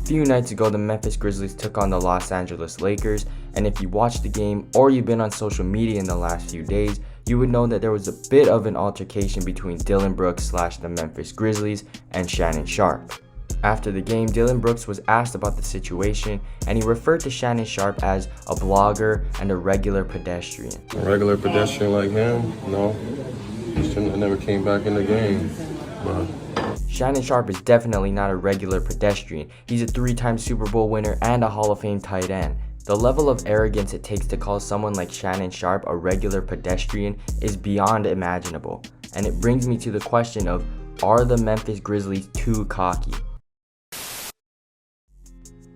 few nights ago, the Memphis Grizzlies took on the Los Angeles Lakers, and if you watched the game or you've been on social media in the last few days, you would know that there was a bit of an altercation between Dillon Brooks / the Memphis Grizzlies and Shannon Sharpe. After the game, Dillon Brooks was asked about the situation, and he referred to Shannon Sharpe as a blogger and a regular pedestrian. A regular pedestrian like him? No. He shouldn't have never came back in the game. But Shannon Sharpe is definitely not a regular pedestrian. He's a 3-time Super Bowl winner and a Hall of Fame tight end. The level of arrogance it takes to call someone like Shannon Sharpe a regular pedestrian is beyond imaginable. And it brings me to the question of, are the Memphis Grizzlies too cocky?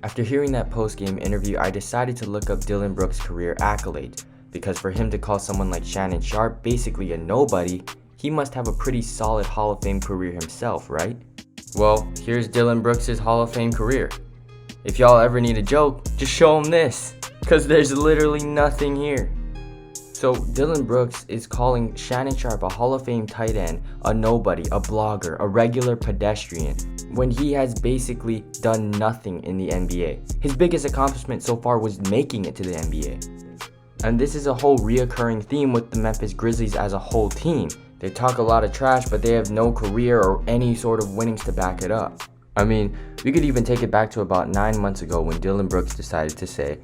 After hearing that post-game interview, I decided to look up Dillon Brooks' career accolades, because for him to call someone like Shannon Sharpe basically a nobody, he must have a pretty solid Hall of Fame career himself, right? Well, here's Dillon Brooks' Hall of Fame career. If y'all ever need a joke, just show him this, cause there's literally nothing here. So Dillon Brooks is calling Shannon Sharpe a Hall of Fame tight end, a nobody, a blogger, a regular pedestrian, when he has basically done nothing in the NBA. His biggest accomplishment so far was making it to the NBA. And this is a whole reoccurring theme with the Memphis Grizzlies as a whole team. They talk a lot of trash, but they have no career or any sort of winnings to back it up. I mean, we could even take it back to about 9 months ago when Dillon Brooks decided to say,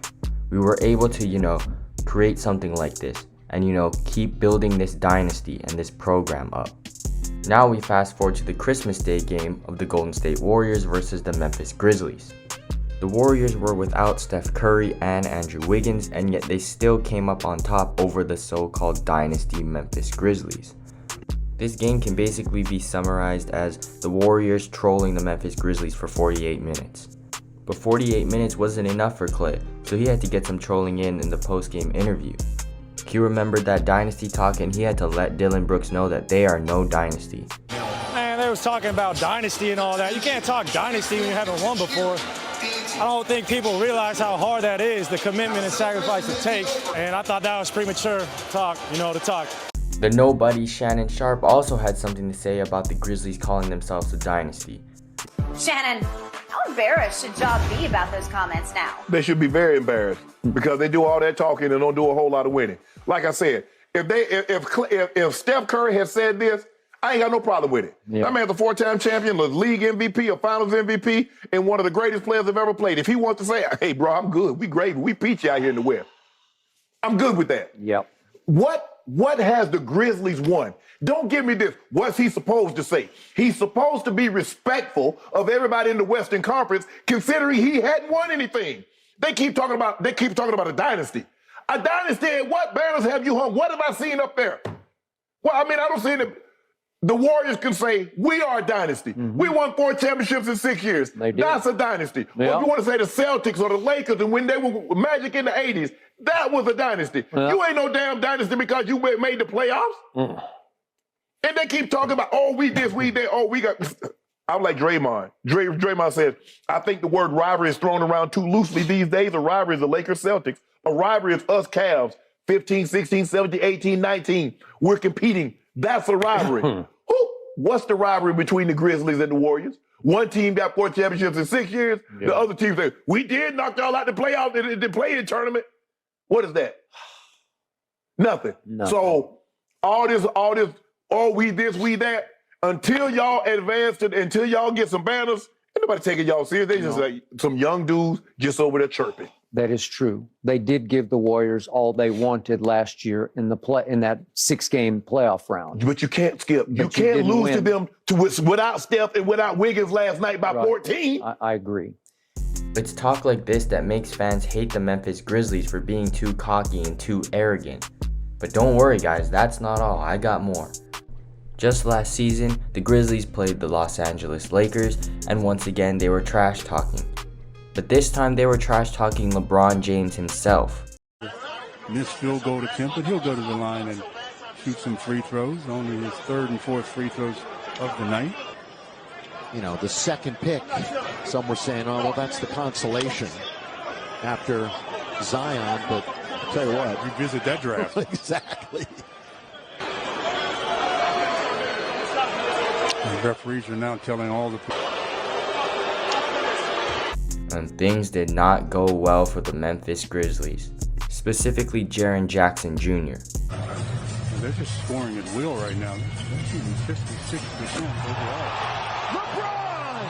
we were able to, create something like this and, keep building this dynasty and this program up. Now we fast forward to the Christmas Day game of the Golden State Warriors versus the Memphis Grizzlies. The Warriors were without Steph Curry and Andrew Wiggins, and yet they still came up on top over the so-called Dynasty Memphis Grizzlies. This game can basically be summarized as the Warriors trolling the Memphis Grizzlies for 48 minutes. But 48 minutes wasn't enough for Clay, so he had to get some trolling in the post-game interview. He remembered that dynasty talk, and he had to let Dillon Brooks know that they are no dynasty. Man, they was talking about dynasty and all that. You can't talk dynasty when you haven't won before. I don't think people realize how hard that is, the commitment and sacrifice it takes. And I thought that was premature talk, to talk. The nobody Shannon Sharpe also had something to say about the Grizzlies calling themselves a dynasty. Shannon, how embarrassed should y'all be about those comments now? They should be very embarrassed because they do all that talking and don't do a whole lot of winning. Like I said, if Steph Curry had said this, I ain't got no problem with it. Yeah. That man's a 4-time champion, a league MVP, a finals MVP, and one of the greatest players I've ever played. If he wants to say, hey, bro, I'm good. We great. We peachy out here in the West. I'm good with that. Yep. What has the Grizzlies won? Don't give me this. What's he supposed to say? He's supposed to be respectful of everybody in the Western Conference, considering he hadn't won anything. They keep talking about a dynasty. A dynasty, what banners have you hung? What have I seen up there? Well, I don't see it. The Warriors can say, we are a dynasty. Mm-hmm. We won 4 championships in 6 years. That's a dynasty. Yeah. Or if you want to say the Celtics or the Lakers, and when they were Magic in the 80s, that was a dynasty. Yeah. You ain't no damn dynasty because you made the playoffs. Mm. And they keep talking about, we this, we that, we got. I'm like Draymond. Draymond says, I think the word rivalry is thrown around too loosely these days. A rivalry is the Lakers Celtics. A rivalry is us Cavs. 15, 16, 17, 18, 19. We're competing. That's a rivalry. What's the rivalry between the Grizzlies and the Warriors? One team got 4 championships in 6 years. Yeah. The other team said, we did knock y'all out the playoffs, the play-in tournament. What is that? Nothing. So all this, we this, we that, until y'all advance, until y'all get some banners, ain't nobody taking y'all serious. They just like some young dudes just over there chirping. That is true. They did give the Warriors all they wanted last year in that 6-game playoff round. But you can't skip. You can't lose to them without Steph and without Wiggins last night by 14. I agree. It's talk like this that makes fans hate the Memphis Grizzlies for being too cocky and too arrogant. But don't worry guys, that's not all. I got more. Just last season, the Grizzlies played the Los Angeles Lakers, and once again they were trash talking. But this time they were trash talking LeBron James himself. Missed field goal attempt, but he'll go to the line and shoot some free throws. Only his 3rd and 4th free throws of the night. The second pick, some were saying, well, that's the consolation after Zion, but I'll tell you what. Revisit that draft. Exactly. The referees are now telling all the And things did not go well for the Memphis Grizzlies, specifically Jaren Jackson Jr. They're just scoring at will right now. They're shooting 56% overall. LeBron!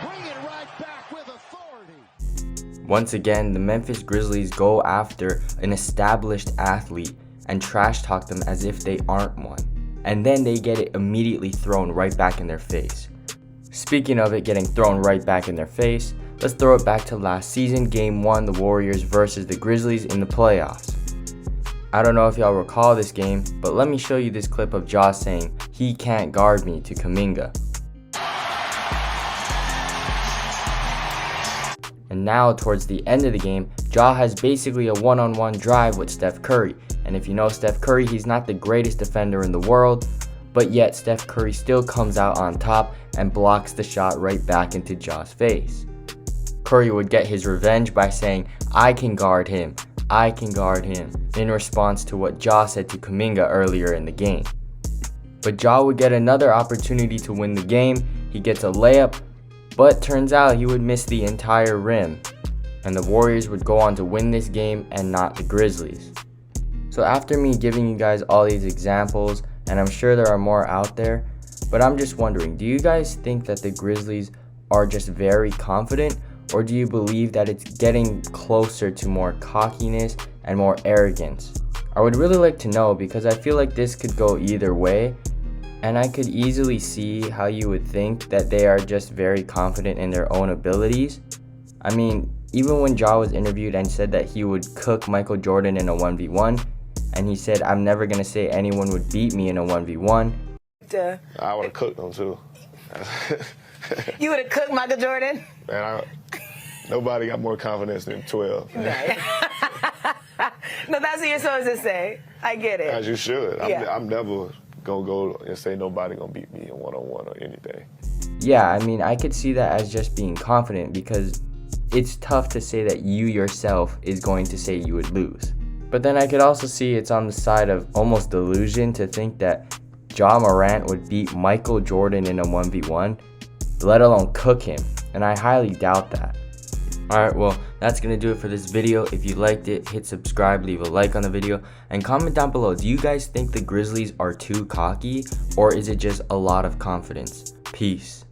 Bring it right back with authority. Once again, the Memphis Grizzlies go after an established athlete and trash talk them as if they aren't one. And then they get it immediately thrown right back in their face. Speaking of it getting thrown right back in their face, let's throw it back to last season, Game 1, the Warriors versus the Grizzlies in the playoffs. I don't know if y'all recall this game, but let me show you this clip of Ja saying, "He can't guard me" to Kuminga. And now towards the end of the game, Ja has basically a one-on-one drive with Steph Curry. And if you know Steph Curry, he's not the greatest defender in the world, but yet Steph Curry still comes out on top and blocks the shot right back into Ja's face. Curry would get his revenge by saying, "I can guard him, I can guard him," in response to what Ja said to Kuminga earlier in the game. But Ja would get another opportunity to win the game. He gets a layup, but turns out he would miss the entire rim. And the Warriors would go on to win this game and not the Grizzlies. So after me giving you guys all these examples, and I'm sure there are more out there, but I'm just wondering, do you guys think that the Grizzlies are just very confident, or do you believe that it's getting closer to more cockiness and more arrogance? I would really like to know, because I feel like this could go either way, and I could easily see how you would think that they are just very confident in their own abilities. I mean, even when Ja was interviewed and said that he would cook Michael Jordan in a 1v1, and he said, "I'm never going to say anyone would beat me in a 1v1. I would have cooked him too. You would have cooked Michael Jordan? Man, nobody got more confidence than 12. No, that's what you're supposed to say. I get it. As you should. Yeah. I'm never going to go and say nobody going to beat me in one-on-one or anything. Yeah, I mean, I could see that as just being confident, because it's tough to say that you yourself is going to say you would lose. But then I could also see it's on the side of almost delusion to think that Ja Morant would beat Michael Jordan in a 1v1, let alone cook him, and I highly doubt that. Alright, well, that's going to do it for this video. If you liked it, hit subscribe, leave a like on the video, and comment down below, do you guys think the Grizzlies are too cocky, or is it just a lot of confidence? Peace.